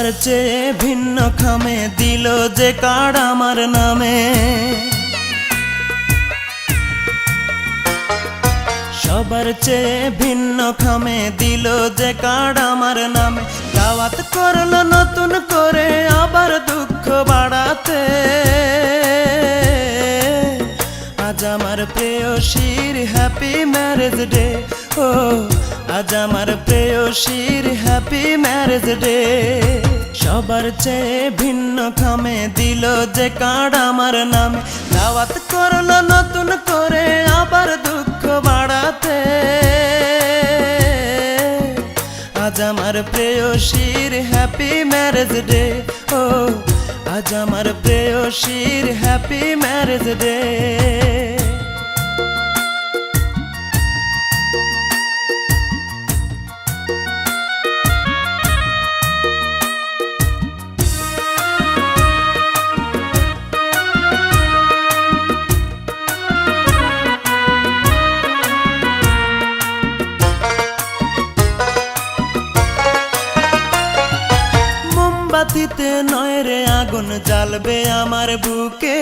সবার চেয়ে ভিন্ন খামে দিল যে কার্ড আমার নামে, সবার চেয়ে ভিন্ন খামে দিল যে কার্ড আমার নামে। দাওয়াত করলো নতুন করে আবার দুঃখ বাড়াতে, আজ আমার প্রেয়সীর হ্যাপি ম্যারেজ ডে। ও আজ আমার প্রেয়সীর হ্যাপি ম্যারেজ ডে। সবার চেয়ে ভিন্ন খামে দিল যে কার্ড আমার নামে, দাওয়াত করলো নতুন করে আবার দুঃখ বাড়াতে, আজ আমার প্রেয়সীর হ্যাপি ম্যারেজ ডে। ও আজ আমার প্রেয়সীর হ্যাপি ম্যারেজ ডে। মোমবাতিতে নয় রে আগুন জ্বালবে আমার বুকে,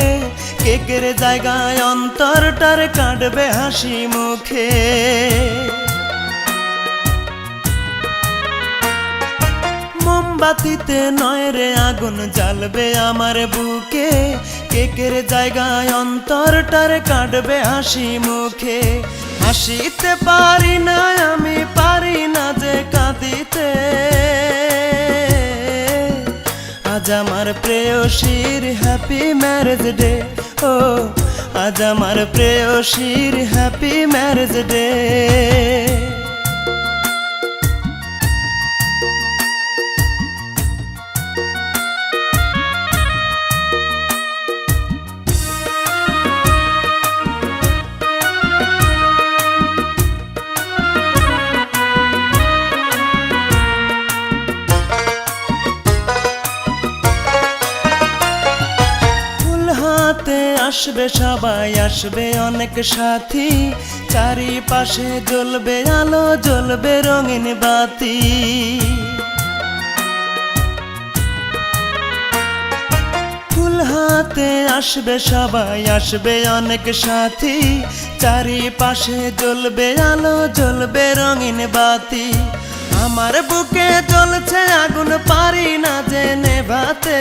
কেকের জায়গায় অন্তরটার কাটবে হাসি মুখে। মোমবাতিতে নয় রে আগুন জ্বালবে আমার বুকে, কেকের জায়গায় অন্তরটার কাটবে হাসি মুখে। হাসিতে পারি না আমি, পারি না যে কাঁদিতে, আজ আমার প্রেয়সীর হ্যাপি ম্যারেজ ডে। ও আজ আমার প্রেয়সীর হ্যাপি ম্যারেজ ডে। আসবে সবাই, আসবে অনেক সাথী, চারিপাশে জ্বলবে আলো, জ্বলবে রঙিন বাতি। ফুল হাতে আসবে সবাই, আসবে অনেক সাথী, চারিপাশে জ্বলবে আলো, জ্বলবে রঙিন বাতি। আমার বুকে জ্বলছে আগুন, পারি না যে নেভাতে,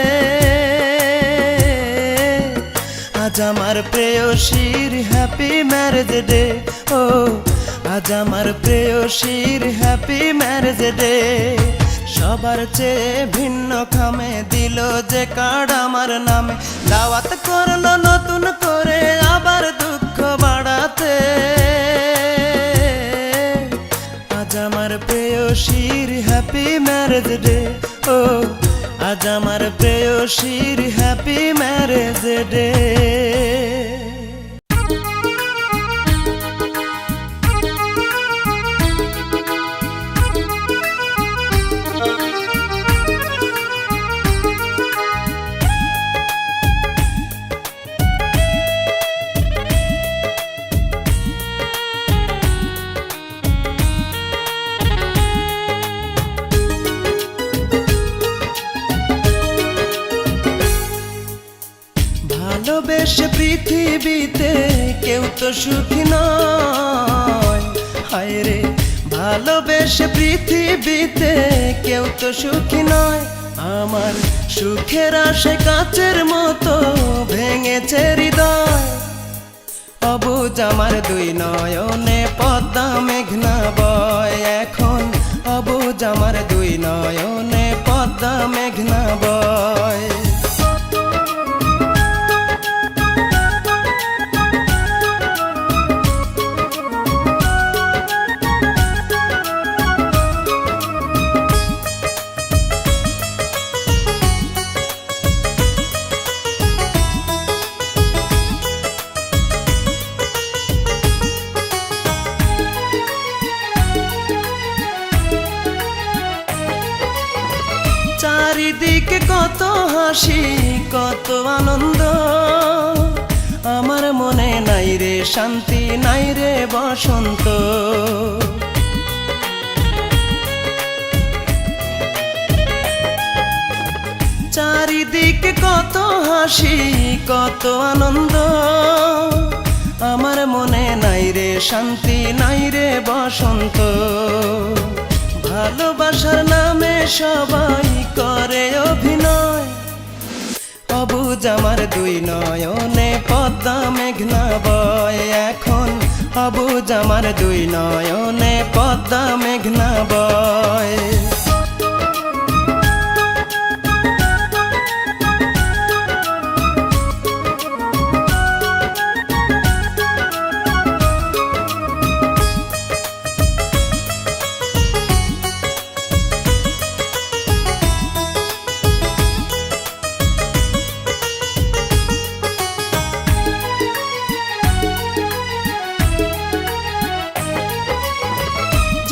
আজ আমার প্রেয়সীর হ্যাপি ম্যারেজ ডে। ও আজ আমার প্রেয়সীর হ্যাপি ম্যারেজ ডে। সবার চেয়ে ভিন্ন খামে দিল যে কার্ড আমার নামে, দাওয়াত করলো নতুন করে আবার দুঃখ বাড়াতে, আজ আমার প্রেয়সীর হ্যাপি ম্যারেজ ডে। ও আজ আমার প্রেয়সীর হ্যাপি ম্যারেজ ডে। ভালোবেসে পৃথিবীতে কেউ তো সুখী নয়, হায় রে ভালোবেসে পৃথিবীতে কেউ তো সুখী নয়। আমার সুখের আশে কাচের মতো ভেঙেছে হৃদয়, অবুঝ আমার দুই নয়নে পদ্মা মেঘনা বয়। এখন অবুঝ আমার দুই নয়নে পদ্মা মেঘনা বয়। চারিদিকে কত হাসি, কত আনন্দ, আমার মনে নাই রে শান্তি, নাই রে বসন্ত। কত হাসি কত আনন্দ, আমার মনে নাই রে শান্তি নাই রে বসন্ত। ভালোবাসার নামে সবাই করে অভিনয়, অবুঝ আমার দুই নয়নে পদ্মা মেঘনা বয় এখন, অবুঝ আমার দুই নয়নে পদ্মা মেঘনা বয়।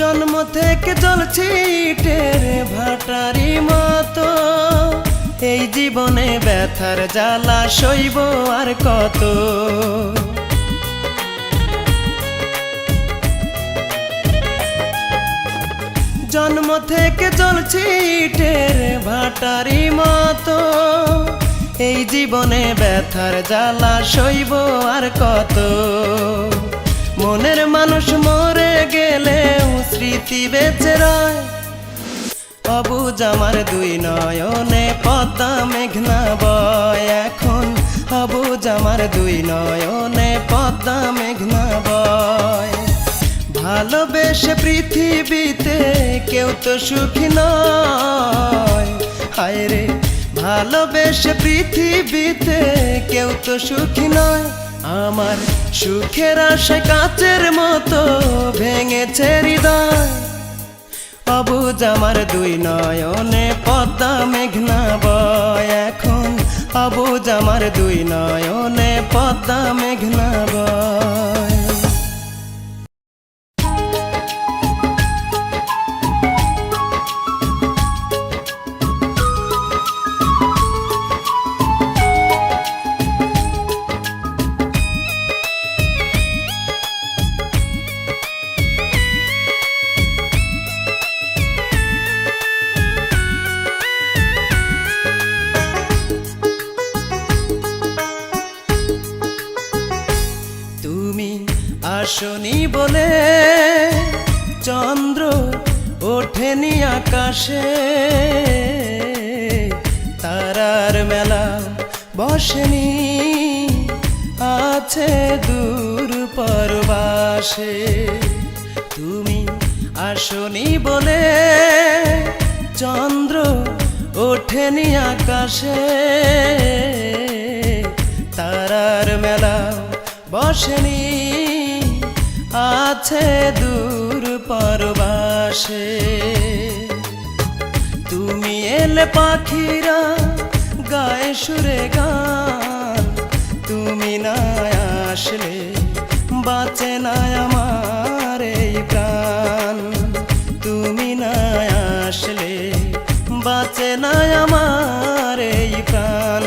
জন্ম থেকে জ্বলছি ইটের ভাটারি মতো, এই জীবনে ব্যথার জ্বালা সইব আর কত। জন্ম থেকে জ্বলছি ইটের ভাটারি মতো, এই জীবনে ব্যথার জ্বালা সইব আর কত। মনের মানুষ মরে গেলেও স্মৃতি বেঁচে রয়, অবুঝ আমার দুই নয়নে পদ্মা মেঘনা বয় এখন, অবুঝ আমার দুই নয়নে পদ্মা মেঘনা বয়। ভালোবেসে পৃথিবীতে কেউ তো সুখী নয়, হায় রে ভালোবেসে পৃথিবীতে কেউ তো সুখী নয়। আমার সুখের আশায় কাচের মতো ভেঙেছে হৃদয়, অবুঝ আমার দুই নয়নে পদ্মা মেঘনা বয় এখন, অবুঝ আমার দুই নয়নে পদ্মা মেঘনা বয়। আসনি বলে চন্দ্র ওঠেনি আকাশে, তারার মেলা বসেনি আছে দূর পরবাসে। তুমি আসনি বলে চন্দ্র ওঠেনি আকাশে, তারার মেলা বসেনি আছে দূর পরবাসে। তুমি এলে পাখিরা গায়ে সুরে গান, তুমি না আসলে বাঁচে না আমার এই প্রাণ, তুমি না আসলে বাঁচে না আমার এই প্রাণ।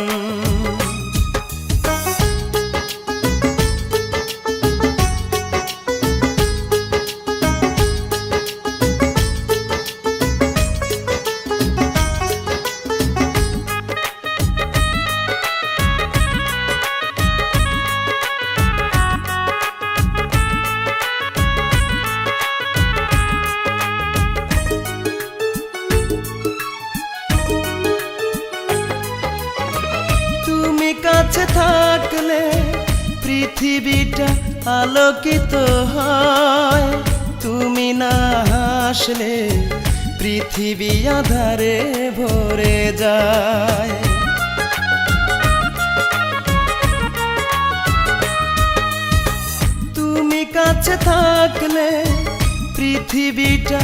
কাছে থাকলে পৃথিবীটা আলোকিত হয়, তুমি না হাসলে পৃথিবী আধারে ভরে যায়। তুমি কাছে থাকলে পৃথিবীটা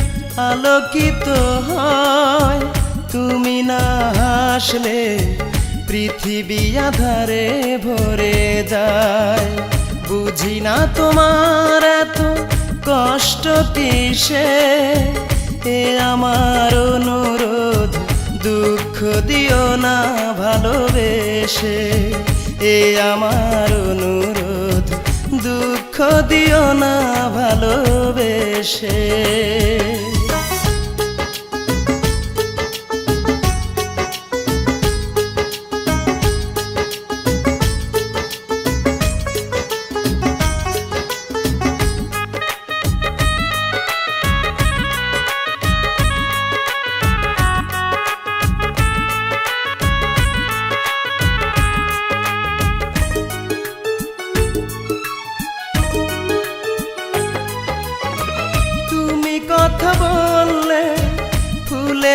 আলোকিত হয়, তুমি না হাসলে পৃথিবী আধারে ভরে যায়। বুঝি না তোমার এত কষ্ট কিসে, এ আমার অনুরোধ দুঃখ দিও না ভালোবেসে, এ আমার অনুরোধ দুঃখ দিও না ভালোবেসে।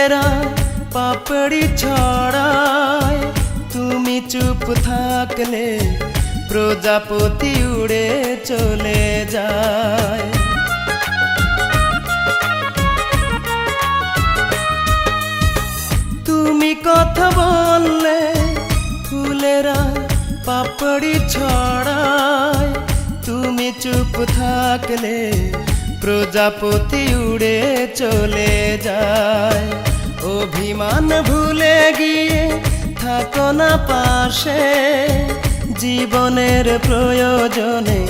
ফুলেরা পাপড়ি ছড়ায়, তুমি চুপ থাকলে প্রজাপতি উড়ে চলে যায়। তুমি কথা বললে ফুলেরা পাপড়ি ছড়ায়, তুমি চুপ থাকলে প্রজাপতি উড়ে চলে যায়। অভিমান ভুলে গিয়ে থাকো না পাশে, জীবনের প্রয়োজনে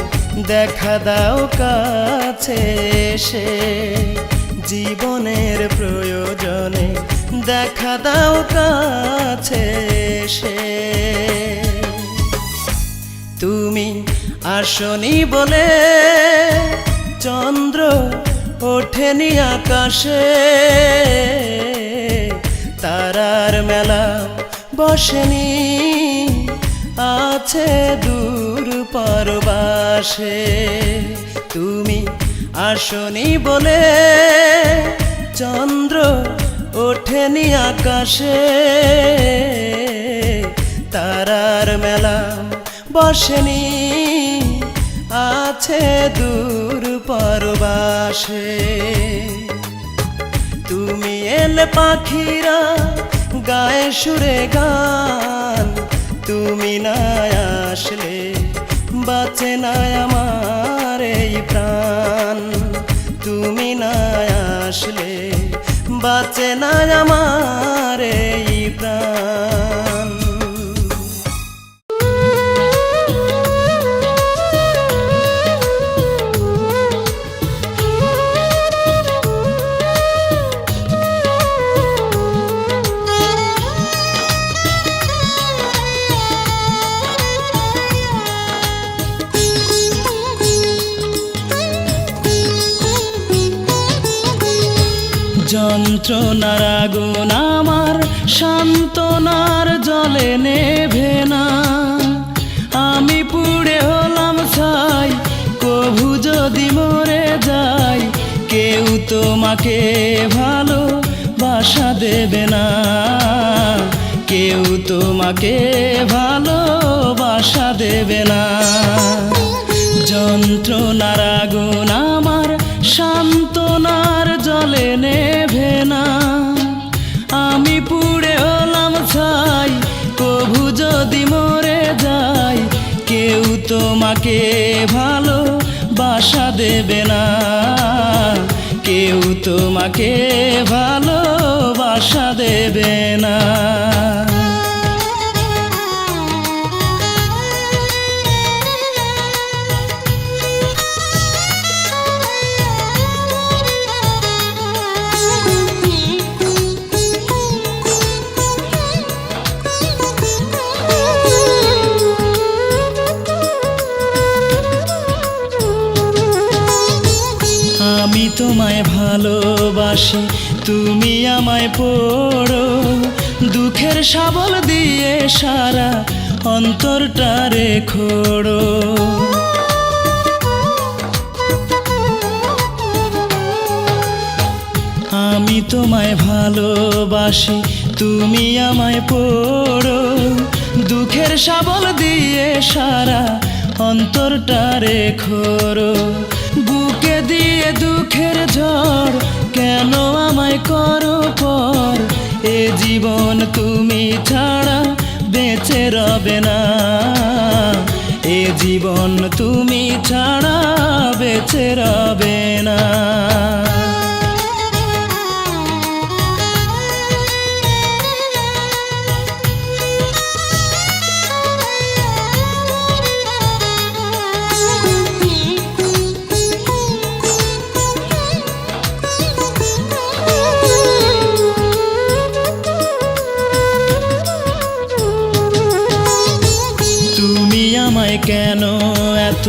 দেখা দাও কাছে এসে, জীবনের প্রয়োজনে দেখা দাও কাছে এসে। তুমি আসনি বলে চন্দ্র ওঠেনি আকাশে, তারার মেলা বসেনি আছে দূর পরবাসে। তুমি আসনি বলে চন্দ্র ওঠেনি আকাশে, তারার মেলা বসেনি আছে দূর পরবাসে। তুমি এলে পাখিরা গায়ে সুরে গান, তুমি না আসলে বাঁচে না আমার এই প্রাণ, তুমি না আসলে বাঁচে না আমার এই প্রাণ। যন্ত্রণার আগুন আমার সান্ত্বনার জলে নেভে না, আমি পুড়ে হলাম ছাই কভু যদি মরে যাই, কেউ তোমাকে ভালোবাসা দেবে না, কেউ তোমাকে ভালোবাসা দেবে না। যন্ত্রণার আগুন আমার সান্ত্বনার জলে নেভে না, আমি পুড়ে হলাম ছাই কভু যদি মরে যাই, কেউ তোমাকে ভালোবাসা দেবে না, কেউ তোমাকে ভালোবাসা দেবে না। আমি তোমায় ভালোবাসি, তুমি আমায় পড়ো, দুঃখের শাবল দিয়ে সারা অন্তরটারে খোড়ো। আমি তোমায় ভালোবাসি, তুমি আমায় পড়ো, দুঃখের শাবল দিয়ে সারা অন্তরটারে খোড়ো। বুকে দিয়ে দুঃখের ঝড় কেন আমায় করো পর, এ জীবন তুমি ছাড়া বেঁচে রবে না, এ জীবন তুমি ছাড়া বেঁচে রবে না। কেন এত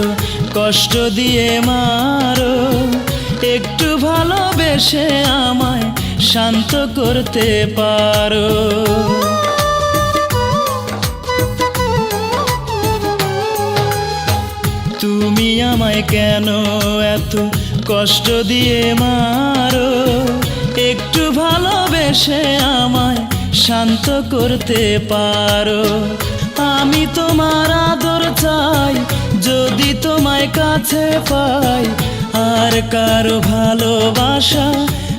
কষ্ট দিয়ে মারো, একটু ভালোবেসে আমায় শান্ত করতে পারো। তুমি আমায় কেন এত কষ্ট দিয়ে মারো, একটু ভালোবেসে এসে আমায় শান্ত করতে পারো। আমি তোমার আদর চাই, যদি তোমায় কাছে পাই। আর কারো ভালোবাসা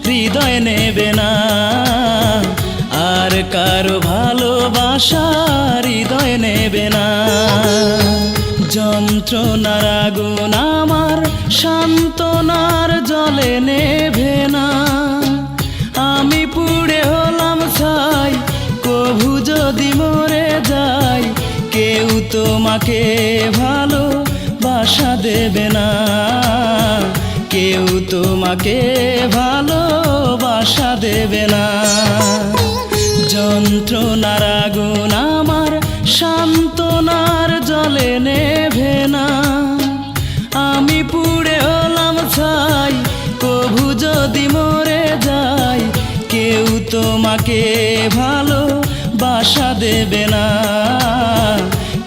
হৃদয় নেবে না, আর কারো ভালোবাসা হৃদয় নেবে না। যন্ত্রণার আগুন আমার সান্ত্বনার জলে নেভে না। আমি পুড়ে হলাম ছাই, কভু যদি মরে যাই। কেউ তোমাকে ভালোবাসা দেবে না, কেউ তোমাকে ভালোবাসা দেবে না। যন্ত্রণার আগুন আমার সান্ত্বনার জলে নেভে না। আমি পুড়ে হলাম ছাই, কভু যদি মরে যাই। কেউ তোমাকে ভালোবাসা দেবে না,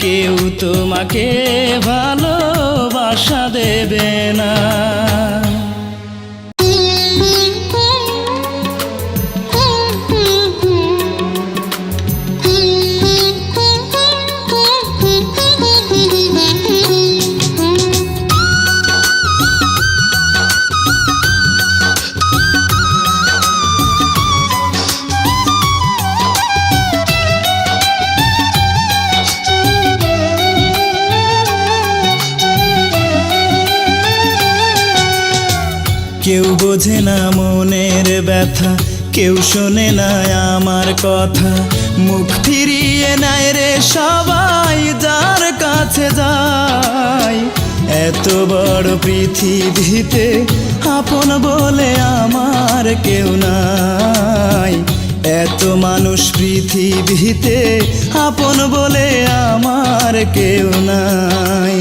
কেউ তোমাকে ভালোবাসা দেবে না। কেউ বোঝে না মনের ব্যথা, কেউ শোনে না আমার কথা। মুখ ফিরিয়ে নেয় রে সবাই যার কাছে যায়। এত বড় পৃথিবীতে আপন বলে আমার কেউ নাই। এত মানুষ পৃথিবীতে আপন বলে আমার কেউ নাই।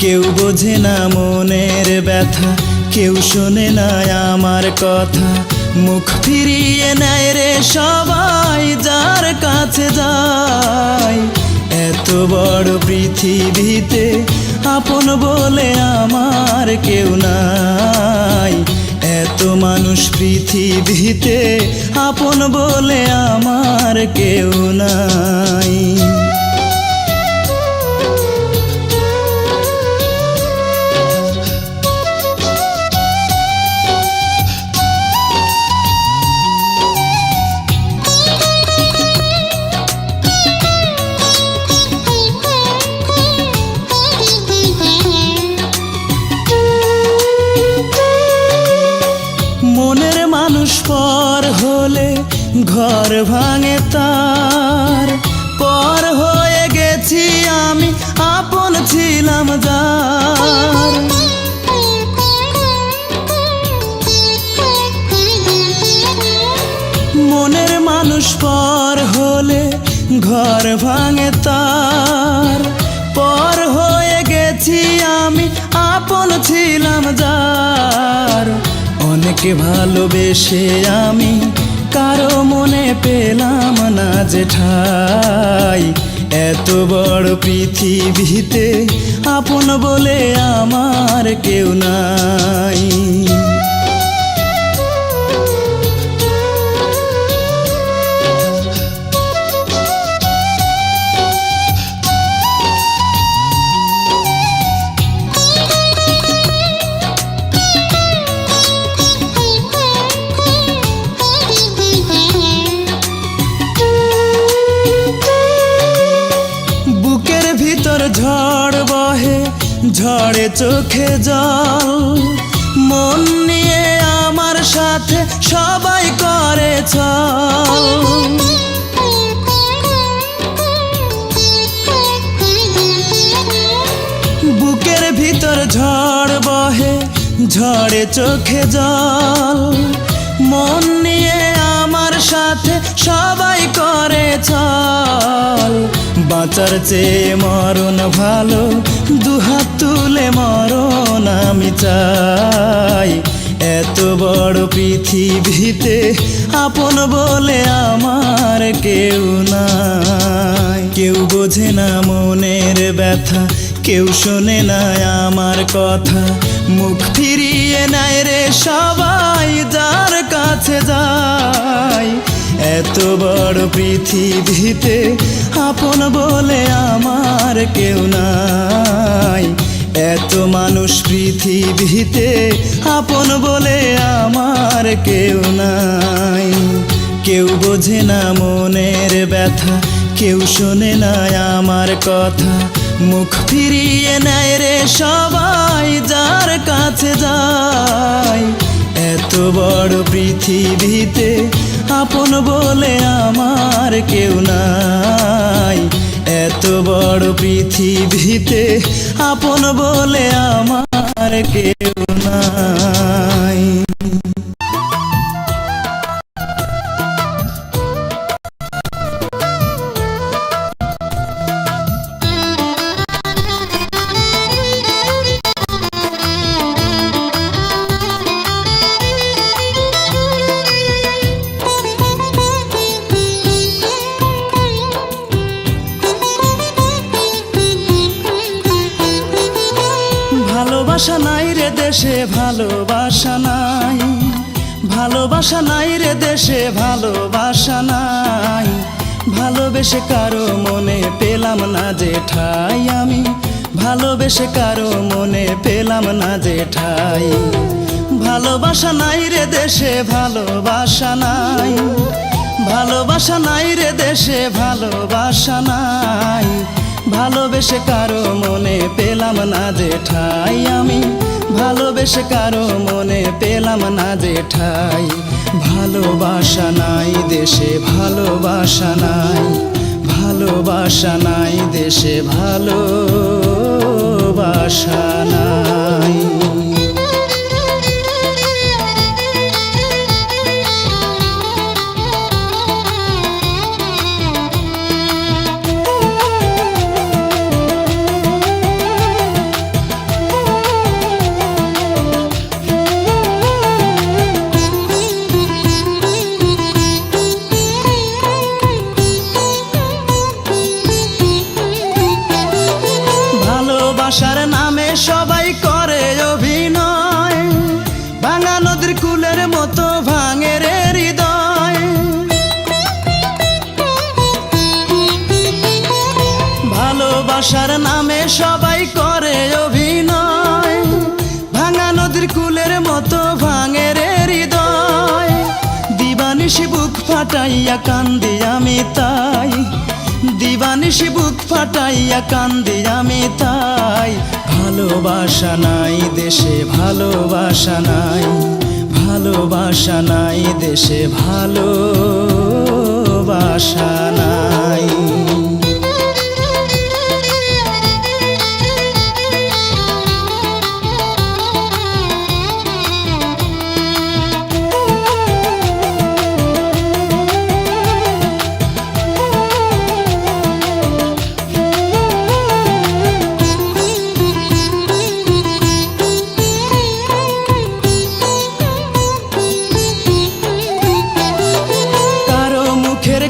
কেউ বোঝে না মনের ব্যথা, কেউ শোনে না আমার কথা। মুখ ফিরিয়ে নেয় রে সবাই যার কাছে যায়। এত বড় পৃথিবীতে আপন বলে আমার কেউ নাই। এত মানুষ পৃথিবীতে আপন বলে আমার কেউ নাই। মনের মানুষ পর হলে ঘর ভাঙে তার। পর হয়ে গেছি আমি, আপন ছিলাম যার। মনের মানুষ পর হলে ঘর ভাঙে তার। পর হয়ে গেছি আমি, আপন ছিলাম যার। অনেক ভালোবেসে আমি কারো মনে পেলাম না যে ঠাই। এত বড় পৃথিবীতে আপন বলে আমার কেউ নাই। ঝড় বহে, ঝড়ে চোখে জল। মন নিয়ে আমার সাথে সবাই করে চল। বুকের ভিতর ঝড় বহে, ঝড়ে চোখে জল। মন নিয়ে আমার সাথে সবাই করে চল। বাঁচার চেয়ে মরণ ভালো, দুহাত তুলে মরণ আমি চাই। এত বড় পৃথিবীতে আপন বলে আমার কেউ নাই। কেউ বোঝে না মনের ব্যথা, কেউ শোনে না আমার কথা। মুখ ফিরিয়ে নেয় রে সবাই যার কাছে যায়। এত বড় পৃথিবীতে আপন বলে আমার কেউ নাই। এত মানুষ পৃথিবীতে আপন বলে আমার কেউ নাই। কেউ বোঝে না মনের ব্যথা, কেউ শোনে না আমার কথা। মুখ ফিরিয়ে নেয় রে সবাই যার কাছে যায়। এত বড় পৃথিবীতে আপন বলে আমার কেউ নাই। এত বড় পৃথিবীতে আপন বলে আমার কেউ নাই। ভালোবাসা নাই রে দেশে, ভালোবাসা নাই। ভালোবাসা নাই রে দেশে, ভালোবাসা নাই। ভালোবেসে কারো মনে পেলাম না যে ঠাই আমি। ভালোবেসে কারো মনে পেলাম না যে ঠাই। ভালোবাসা নাই রে দেশে, ভালোবাসা নাই। ভালোবাসা নাই রে দেশে, ভালোবাসা নাই। ভালোবেসে কারো মনে পেলাম না যে ঠাই আমি। ভালোবেসে কারো মনে পেলাম না যে ঠাই। ভালোবাসা নাই দেশে, ভালোবাসা নাই। ভালোবাসা নাই দেশে, ভালোবাসা নাই। ভালোবাসার নামে সবাই করে অভিনয়। ভাঙা নদীর কূলের মতো ভাঙে রে হৃদয়। ভালোবাসার নামে সবাই করে অভিনয়। ভাঙা নদীর কূলের মতো ভাঙে রে হৃদয়। দিবানিশি বুক ফাটাইয়া কান্দি আমি তাই। দিবানিশি বুক ফাটাইয়া কান্দি আমি তাই। ভালোবাসা নাই দেশে, ভালোবাসা নাই। ভালোবাসা নাই দেশে, ভালোবাসা নাই।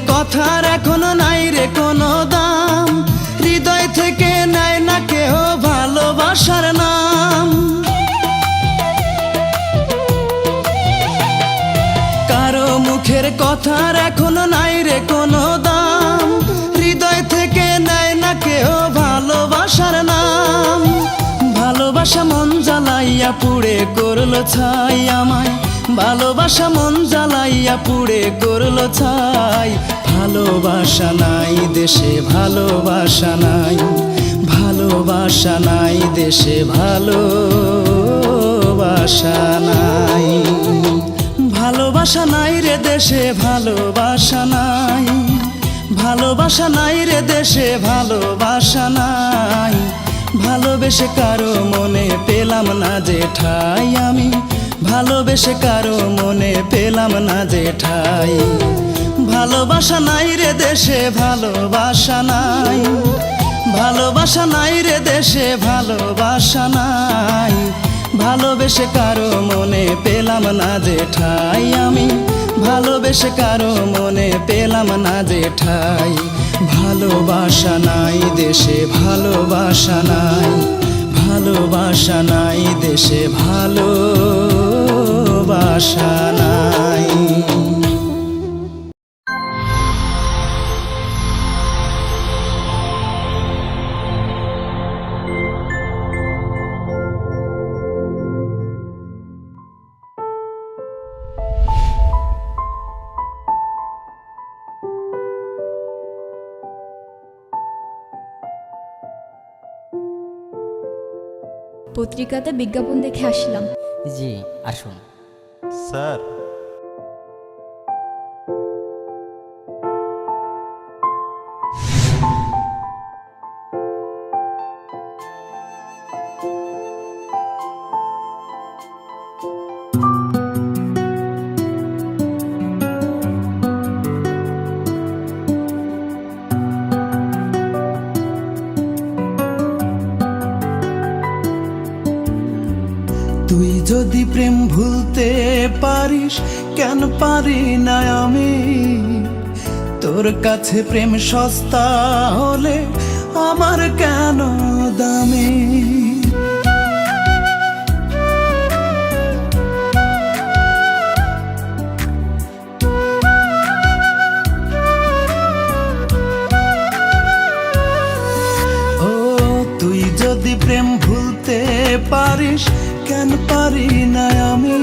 কথার এখনো নাই রে কোনো দাম। হৃদয় থেকে নেয় না কেহ ভালোবাসার নাম। কারো মুখের কথার এখনো নাই রে কোনো দাম। হৃদয় থেকে নেয় না কেহ ভালোবাসার নাম। ভালোবাসা মন জ্বালাইয়া পুড়ে করলো ছাই আমায়। ভালোবাসা মন জ্বালাইয়া পুড়ে করলো ছাই। ভালোবাসা নাই দেশে, ভালোবাসা নাই। ভালোবাসা নাই দেশে, ভালোবাসা নাই। ভালোবাসা নাই রে দেশে, ভালোবাসা নাই। ভালোবাসা নাই রে দেশে, ভালোবাসা নাই। ভালোবেসে কারো মনে পেলাম না যে ঠাই আমি। ভালোবেসে কারো মনে পেলাম না যে ঠাই। ভালোবাসা নাই রে দেশে, ভালোবাসা নাই। ভালোবাসা নাই রে দেশে, ভালোবাসা নাই। ভালোবেসে কারো মনে পেলাম না যে ঠাই আমি। ভালোবেসে কারো মনে পেলাম না যে ঠাই। ভালোবাসা নাই দেশে, ভালোবাসা নাই। ভালোবাসা নাই দেশে, ভালোবাসা নাই। পত্রিকাতে বিজ্ঞাপন দেখে আসলাম। জি আসুন। স্যার, তুই যদি প্রেম ভুলতে পারিস, কেন পারি না আমি? তোর কাছে প্রেম সস্তা হলে আমার কেন দামি? ও তুই যদি প্রেম ভুলতে পারিস, কেন পারি না আমি?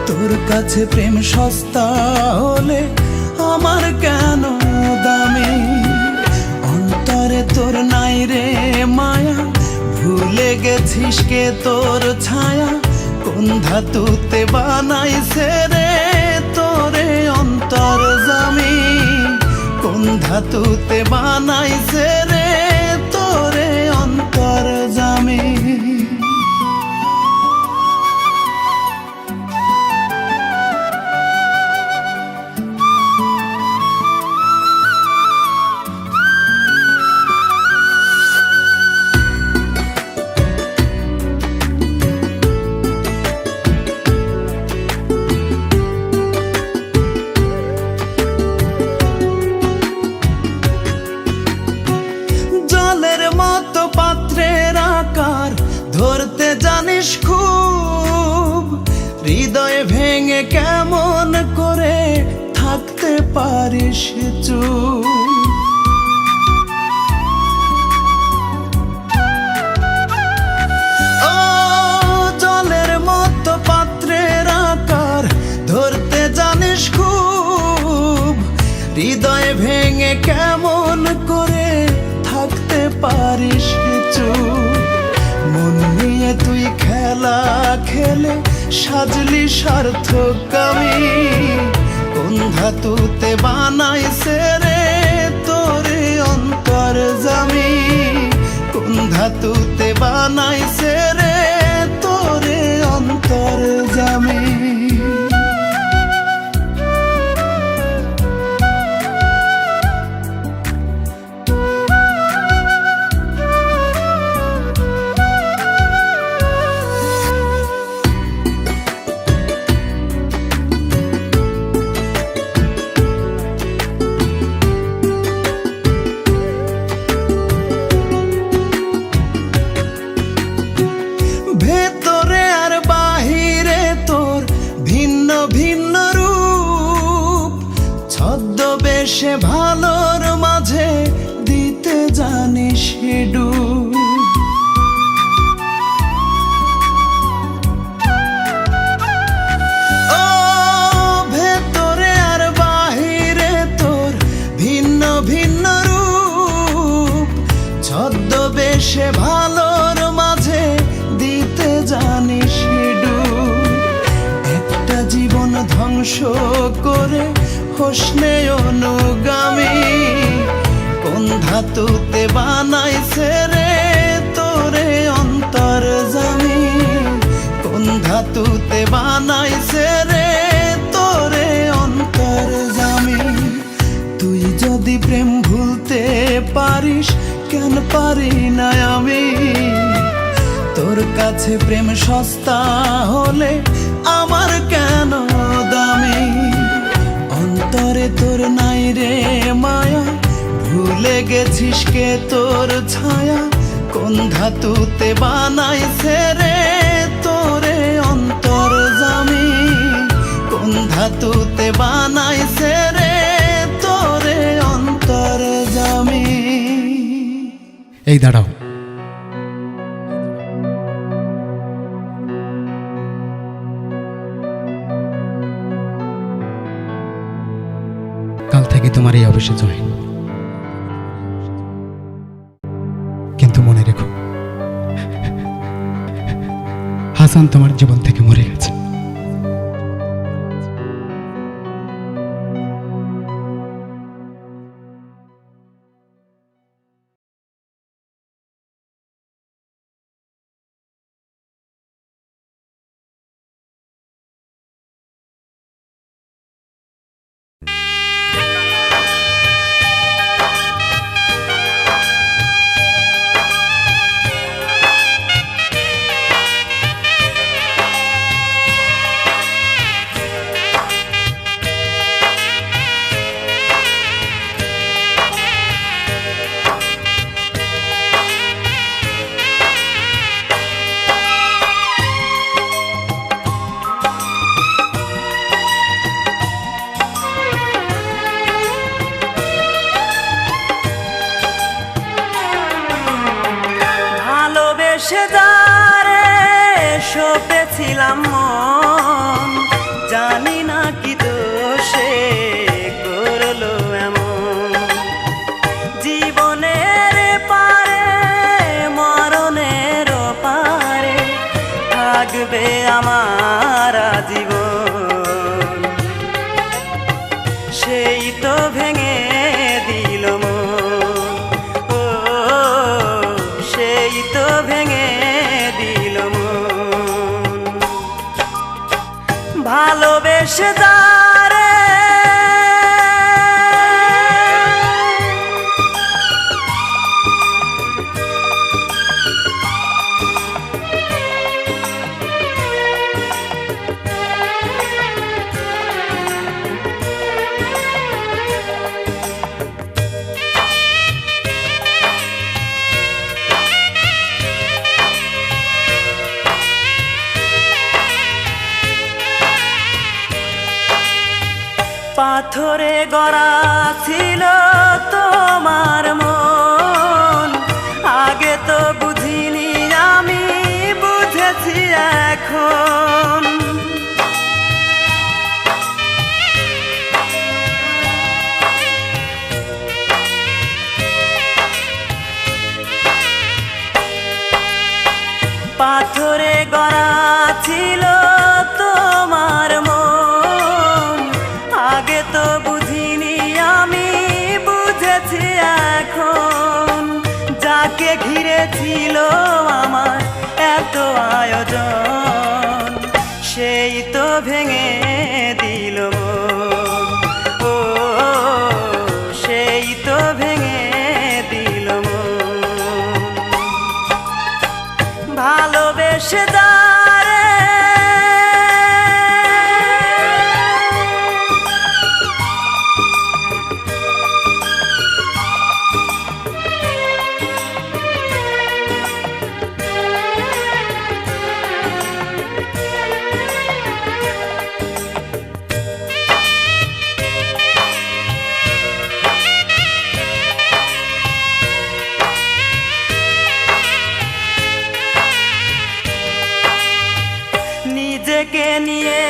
তোর কাছে প্রেম সস্তা হলে আমার কেন দামি? অন্তরে তোর নাই রে মায়া, ভুলে গেছিস কে তোর ছায়া? কোন ধাতুতে বানাইছে রে তোরে অন্তর জামি? কোন ধাতুতে বানাইছে রে তোরে অন্তর জামি? জলের মতো পাত্রের আকার ধরতে জানিস খুব, হৃদয় ভেঙে কেমন করে থাকতে পারিস চুপ? ও জলের মতো পাত্রের আকার ধরতে জানিস খুব, হৃদয় ভেঙে কেমন করে থাকতে পারিস চুপ? মন নিয়ে তুই খেলা খেলে সাজলি সার্থকামী। কোন ধাতুতে বানাইছে রে তোরে অন্তর জামি? কোন ধাতুতে বানাইছে রে তোরে অন্তর জামি? ভেতরে আর বাহিরে তোর ভিন্ন ভিন্ন রূপ, ছদ্মবেশে ভালোর মাঝে দিতে জানিস ডুব। ও ভেতরে আর বাহিরে তোর ভিন্ন ভিন্ন রূপ, ছদ্মবেশে ভালোর মাঝে দিতে জানিস ডুব। একটা জীবন ধ্বংস করে হোসনে অনুগামী। কোন ধাতুতে বানাইছে রে তোরে অন্তর জামি? কোন ধাতুতে বানাইছে রে তোরে অন্তর জামি? তুই যদি প্রেম ভুলতে পারিস, কেন পারি না আমি? তোর কাছে প্রেম সস্তা হলে আমার কেন দামি? অন্তরে তোর নাই রে মায়া, ভুলে গেছিস কে তোর ছায়া? কোন ধাতুতে বানাইছে রে তোরে অন্তর জামি? কোন ধাতুতে বানাইছে রে তোরে অন্তর জামি? এই দাঁড়াও, কাল থেকে তোমার এই অফিসে জয়েন। কিন্তু মনে রেখো, হাসান তোমার জীবন থেকে মরে গেছে। ভালোবেসে যারে সপেছিলাম মন, জানি না কি দোষে করলো এমন। জীবনের পারে মরণের পারে থাকবে আমার জীবন, সেই তো ভেঙে দিল মন, ও সেই তো ভেঙে দিল মন। ভালোবেসে যারে পাথরে গড়া ছিল তোমার মন, আগে তো বুঝিনি আমি বুঝেছি এখন। পাথরে গড়া ছিল তোমার মন, আগে তো বুঝিনি আমি বুঝেছি এখন। যাকে ঘিরে ছিল আমার এত আয়োজন, সেই তো ভেঙে দিল মন, ও সেই তো ভেঙে দিল মন। ভালোবেসে যারে নিজেকে নিয়ে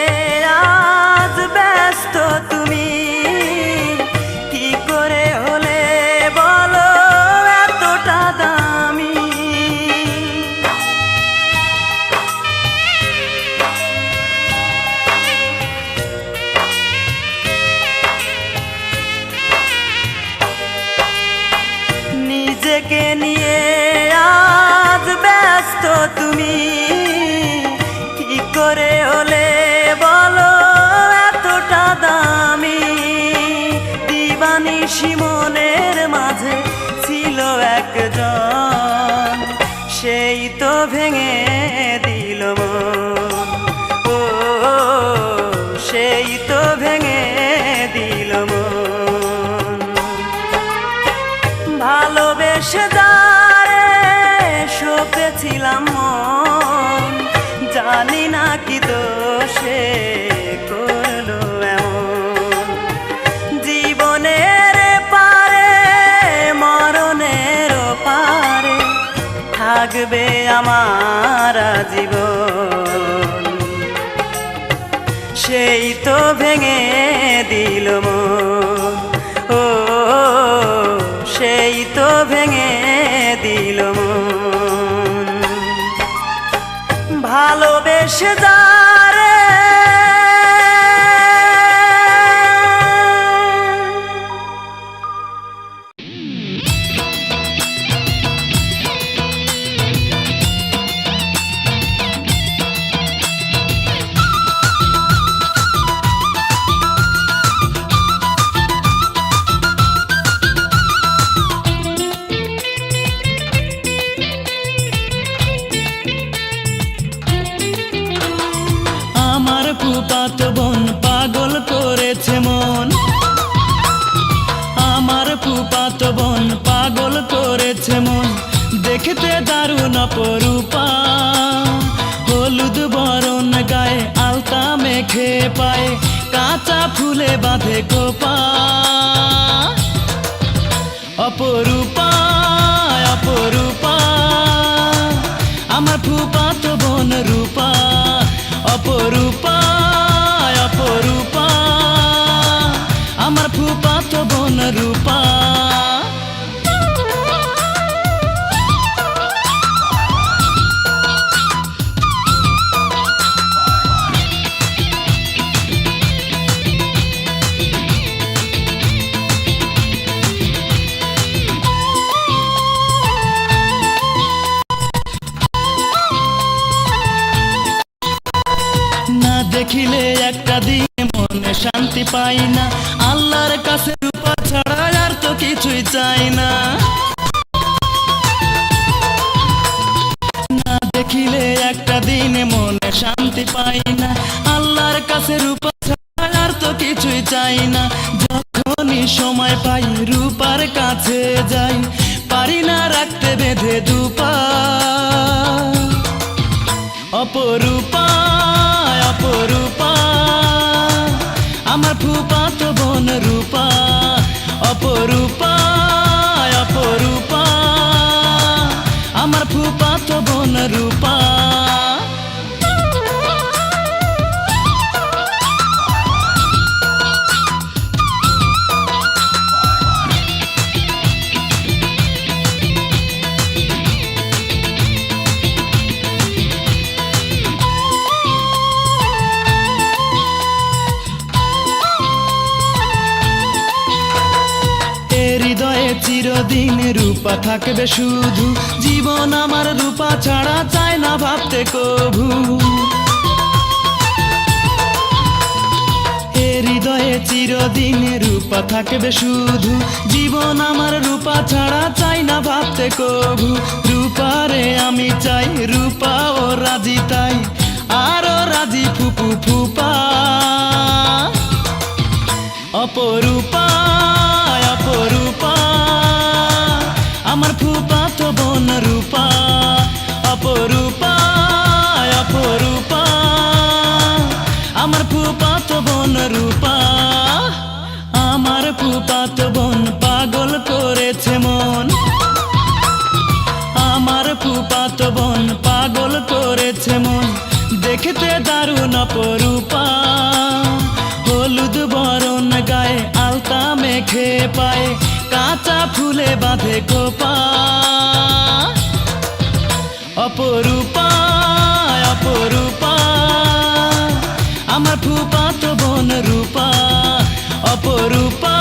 আজ ব্যস্ত তুমি, কি করে হলে বলো এতটা দামি। নিজেকে নিয়ে আজ ব্যস্ত তুমি, কি করে হলে বলো এতটা দামি। দিবানিশি মনের মাঝে ছিল একজন, সেই তো ভেঙে দিল মন, ও সেই তো ভেঙে দিল মন। ভালোবেসে যারে সপেছিলাম মন, জানি না কি দোষে করলো এমন। জীবনের পারে মরণের পারে থাকবে আমার জীবন, সেই তো ভেঙে দিল মন, ও সেই তো ভেঙে দিল মন। ভালোবেসে এসে যা রে আমার ফুফাতো বোন পাগল করেছে মন, আমার ফুফাতো বোন পাগল করেছে মন, দেখতে দারুণ অপরূপা, হলুদ বরণ গায়ে আলতা মেখে পায়ে, কাঁচা ফুলে বাঁধে কোপা, অপরূপা অপরূপা আমার ফুফাতো বোন রূপা, অপরূপা অপরূপা আমার ফুফাতো বোন রূপা। না দেখিলে একটা দিন মনে শান্তি পাই না, আল্লাহর কাছে রূপা ছাড়া আর তো কিছুই চাই না। না দেখিলে একটা দিন মনে শান্তি পাই না, আল্লাহর কাছে রূপা ছাড়া আর তো কিছুই চাই না। যখনই সময় পাই রূপার কাছে যাই, পারি না রাখতে বেঁধে দুপা, অপরূপা অপরূপা আমার ফুফাতো বোন রূপা, অপরূপা অপরূপা আমার ফুফাতো বোন রূপা। হৃদয়ে চিরদিন রূপা থাকবে শুধু, জীবন আমার রূপা ছাড়া চায় না ভাবতে কভু। হৃদয়ে চিরদিন রূপা থাকবে শুধু, জীবন আমার রূপা ছাড়া চাই না ভাবতে কভু। রূপারে আমি চাই, রূপা ও রাজি তাই, আরো রাজি ফুপু ফুপা, অপরূপা অপরূপা আমার ফুফাতো বোন রূপা, অপরূপা অপরূপা আমার ফুফাতো বোন রূপা। আমার ফুফাতো বোন পাগল করেছে মন, আমার ফুফাতো বোন পাগল করেছে মন, দেখতে দারুণ অপরূপা, হলুদ বরণ গায়ে আলতা মেখে পায়ে, কাঁচা ফুলে বাঁধে কোপা, অপরূপা অপরূপা আমার ফুফাতো বোন রূপা, অপরূপা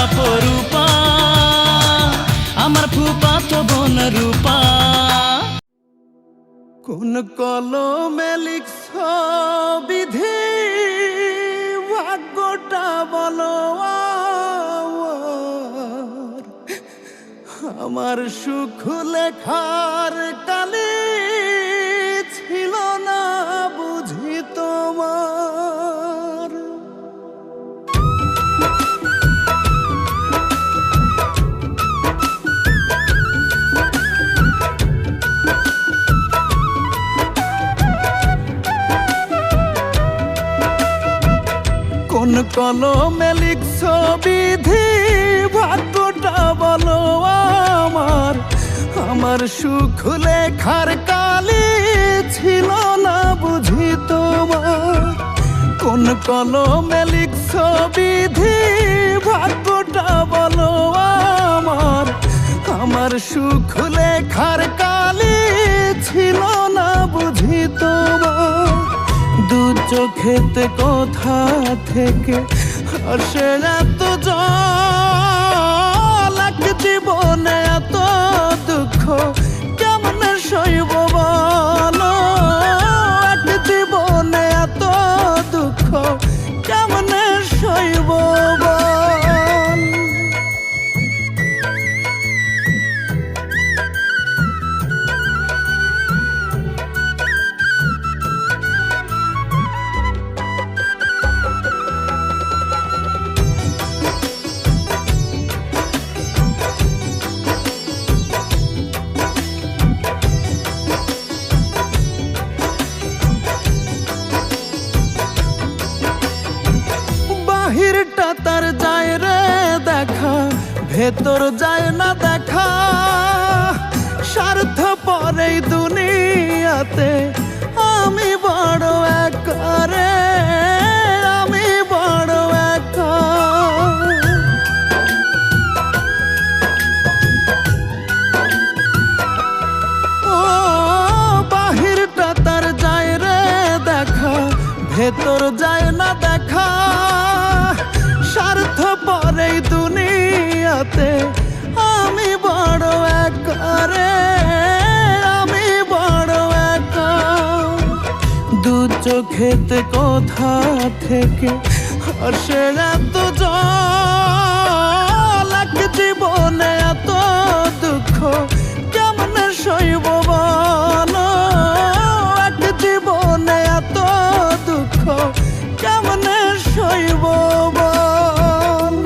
অপরূপা আমার ফুফাতো বোন রূপা। কোন কলমে লিখছ বিধি, ভাগ্যটা বলো আমার, সুখ লেখার কালে ছিল না বুঝি তোমার। কোন কলমে লিখছ বিধি, ভাগ্যটা বলো আমার, আমার সুখ লেখার কালে ছিল না বুঝি তোমার। কোন কলমে লিখছ বিধি, ভাগ্যটা বলো আমার, আমার সুখ লেখার কালে ছিল না বুঝি তোমার। চোখেতে কোথা থেকে আসে এত জল, এক জীবনে এত দুঃখ কেমনে সইব বলো, এক জীবনে এত দুঃখ কেমনে সইব বল। বাহিরটা তার যায় রে দেখা, ভেতর যায় না দেখা, স্বার্থ পরে দুনিয়াতে আমি বড় একা রে, আমি বড় একা। ও বাহিরটা তার যায় রে দেখা, ভেতর যায় না দেখা, স্বার্থ পরে দুনিয়াতে আমি বড় একা রে, আমি বড় একা। দু চোখেতে কোথা থেকে আসে এত জল, এক জীবনে এত দুঃখ কেমনে সইব বলো, এক জীবনে এত দুঃখ কেমনে সইব বল।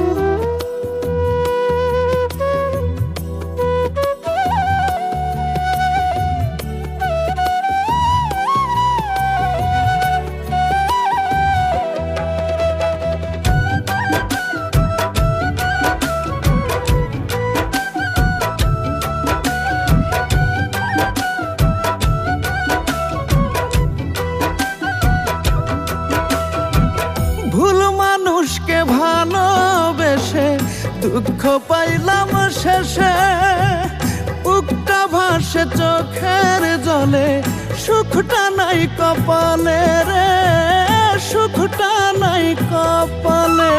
ভুল মানুষকে ভালোবেসে দুঃখ পাইলাম শেষে, বুকটা ভাসে চোখের জলে, সুখটা নাই কপালে রে, সুখটা নাই কপালে।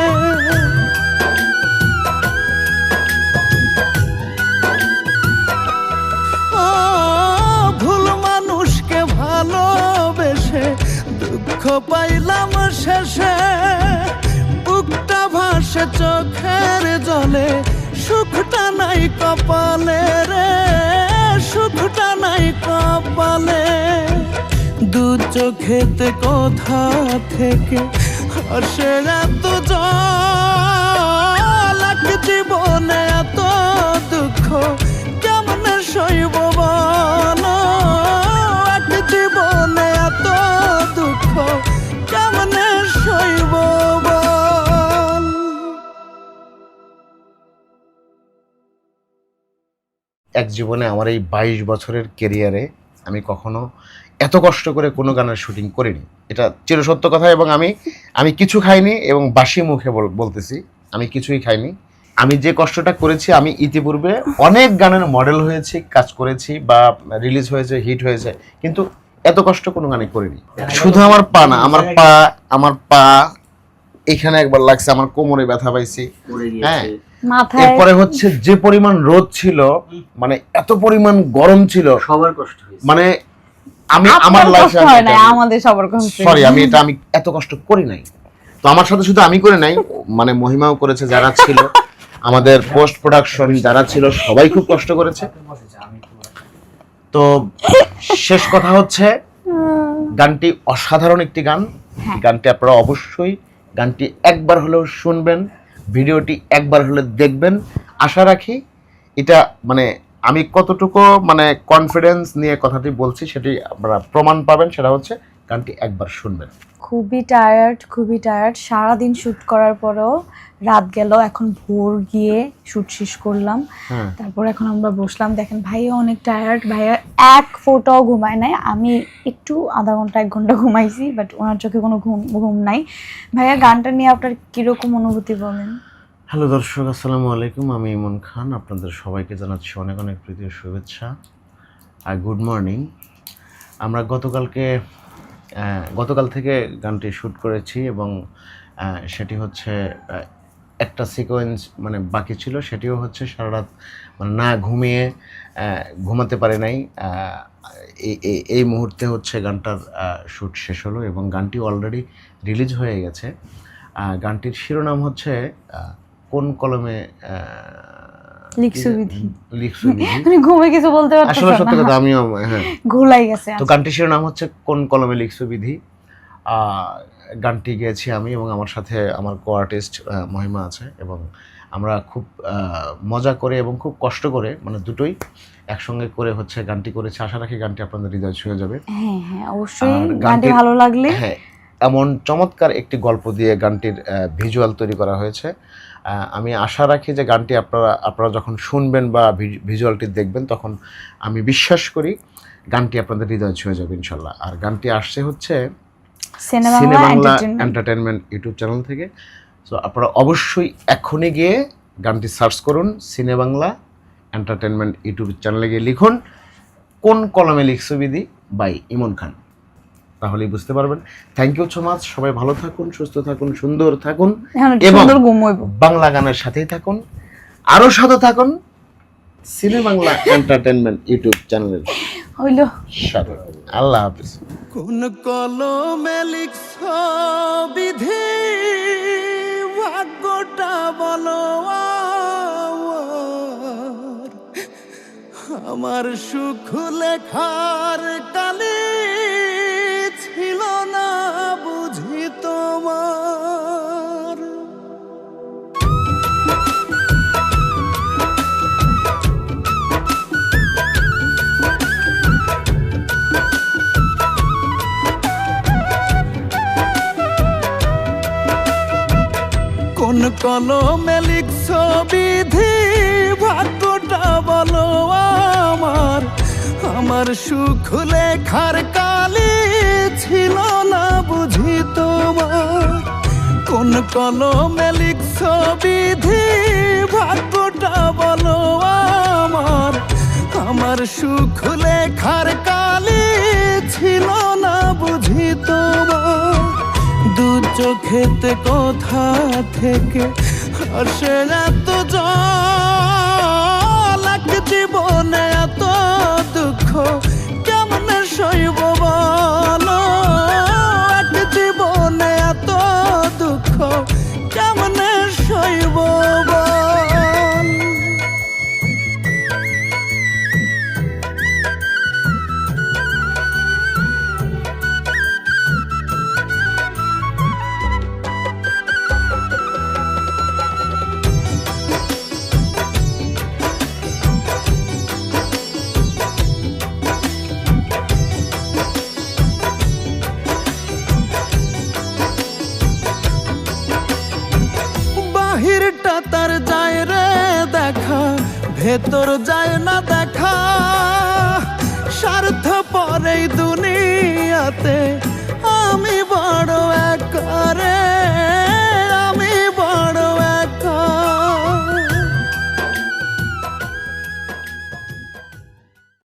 ও ভুল মানুষকে ভালোবেসে দুঃখ পাইলাম শেষে, বুকটা ভাসে চোখের জলে, সুখটা নাই কপালে রে, সুখটা নাই কপালে। দু চোখেতে কোথা থেকে আসে এত জল, এক জীবনে এত দুঃখ কেমনে সইব বলো, এক জীবনে এত দুঃখ কেমনে সইব বল। এক জীবনে আমার এই 22 বছরের কেরিয়ারে আমি কখনো এত কষ্ট করে কোনো গানের শুটিং করিনি, এটা চিরসত্য কথা। এবং আমি কিছু খাইনি, এবং বাসি মুখে বলতেছি আমি কিছুই খাইনি। আমি যে কষ্টটা করেছি, আমি ইতিপূর্বে অনেক গানের মডেল হয়েছি, কাজ করেছি বা রিলিজ হয়েছে, হিট হয়েছে, কিন্তু এত কষ্ট কোনো গানে করিনি। শুধু আমার পা না, আমার পা এখানে একবার লাগছে, আমার কোমরে ব্যথা পাইছি, হ্যাঁ। এরপরে হচ্ছে যে পরিমাণ রোদ ছিল, মানে এত পরিমাণ গরম ছিল, সবার কষ্ট হয়েছে। মানে আমি আমার লাইফে আমাদের সবার কষ্ট, সরি আমি এত কষ্ট করি নাই। তো আমার সাথে শুধু আমি করে নাই, মানে মহিমাও করেছে, যারা ছিল আমাদের পোস্ট প্রোডাকশন যারা ছিল সবাই খুব কষ্ট করেছে। তো শেষ কথা হচ্ছে গানটি অসাধারণ একটি গান, গানটি আপনারা অবশ্যই গানটি একবার হলেও শুনবেন, ভিডিওটি একবার হলে দেখবেন। আশা রাখি এটা মানে আমি কতটুকু মানে কনফিডেন্স নিয়ে কথাটি বলছি সেটি আপনারা প্রমাণ পাবেন, সেটা হচ্ছে গানটি একবার শুনবেন। খুবই টায়ার্ড, সারাদিন শ্যুট করার পরেও রাত গেল, এখন ভোর গিয়ে শ্যুট শেষ করলাম। তারপর এখন আমরা বসলাম, দেখেন ভাইয়া অনেক টায়ার্ড, ভাইয়া এক ফোঁটাও ঘুমায় নাই। আমি একটু আধা ঘন্টা 1 ঘন্টা ঘুমাইছি, বাট ওনার চোখে কোনো ঘুম নাই। ভাইয়া গানটা নিয়ে আপনার কিরকম অনুভূতি বলেন? হ্যালো দর্শক, আসসালামু আলাইকুম, আমি ইমন খান, আপনাদের সবাইকে জানাচ্ছি অনেক অনেক প্রীতি ও শুভেচ্ছা আর গুড মর্নিং। আমরা গতকালকে গতকাল থেকে গানটি শ্যুট করেছি এবং সেটি হচ্ছে একটা সিকোয়েন্স মানে বাকি ছিল, সেটিও হচ্ছে সারা রাত মানে না ঘুমিয়ে ঘুমাতে পারে নাই। এই মুহূর্তে হচ্ছে গানটার শ্যুট শেষ হলো এবং গানটি অলরেডি রিলিজ হয়ে গেছে। গানটির শিরোনাম হচ্ছে কোন কলমে লিখছো বিধি। লিখছো বিধি। আমি ঘুমে কিছু বলতে পারতেছি আসলে সত্যি কথা আমিও ঘুলাই গেছে। তো গানটির শিরোনাম হচ্ছে কোন কলমে লিখছো বিধি। গানটি গেয়েছি আমি এবং আমার সাথে আমার কো আর্টিস্ট মহিমা আছে এবং আমরা খুব মজা করে এবং খুব কষ্ট করে মানে দুটোই একসঙ্গে করে হচ্ছে গানটি করেছি। আশা রাখি গানটি আপনাদের হৃদয় ছুঁয়ে যাবে। হ্যাঁ হ্যাঁ অবশ্যই, গানটি ভালো লাগলে। হ্যাঁ, এমন চমৎকার একটি গল্প দিয়ে গানটির ভিজুয়াল তৈরি করা হয়েছে। আমি আশা রাখি যে গানটি আপনারা যখন শুনবেন বা ভিজুয়ালটি দেখবেন তখন আমি বিশ্বাস করি গানটি আপনাদের হৃদয় ছুঁয়ে যাবে ইনশাল্লাহ। আর গানটি আসছে হচ্ছে সিনেবাংলা এন্টারটেনমেন্ট ইউটিউব চ্যানেল থেকে। সো আপনারা অবশ্যই এখনই গিয়ে গানটি সার্চ করুন, সিনেবাংলা এন্টারটেনমেন্ট ইউটিউব চ্যানেলে গিয়ে লিখুন কোন কলমে লিখছো বিধি বাই ইমন খান, তাহলেই বুঝতে পারবেন। Thank you so much. সবাই ভালো থাকুন, সুস্থ থাকুন, সুন্দর থাকুন এবং বাংলা গানের সাথেই থাকুন, আরো সাথে থাকুন সিনেবাংলা এন্টারটেনমেন্ট ইউটিউব চ্যানেলের হইলো সাথে। আল্লাহ হাফেজ। কোন কলমে লিখছো বিধি ভাগ্যটা বলো আমার সুখ লেখার কালে ছিল না বুঝি তোমার। কোন কলমে লিখছো বিধি ভাগ্যটা বলো আমার সুখ লেখার কালে ছিল না বুঝি তোমার। কোন কলমে লিখছো বিধি ভাগ্যটা বলো আমার সুখ লেখার কালে ছিল না বুঝি তোমার। দু চোখেতে কোথা থেকে আসে এত জল, এক জীবনে এত দুঃখ কেমনে সইব বলো, এক জীবনে এত দুঃখ কেমনে সইব বল। বাহিরটা তার যায় রে দেখা, ভেতর যায় না দেখা। স্বার্থ পরেই দুনিয়াতে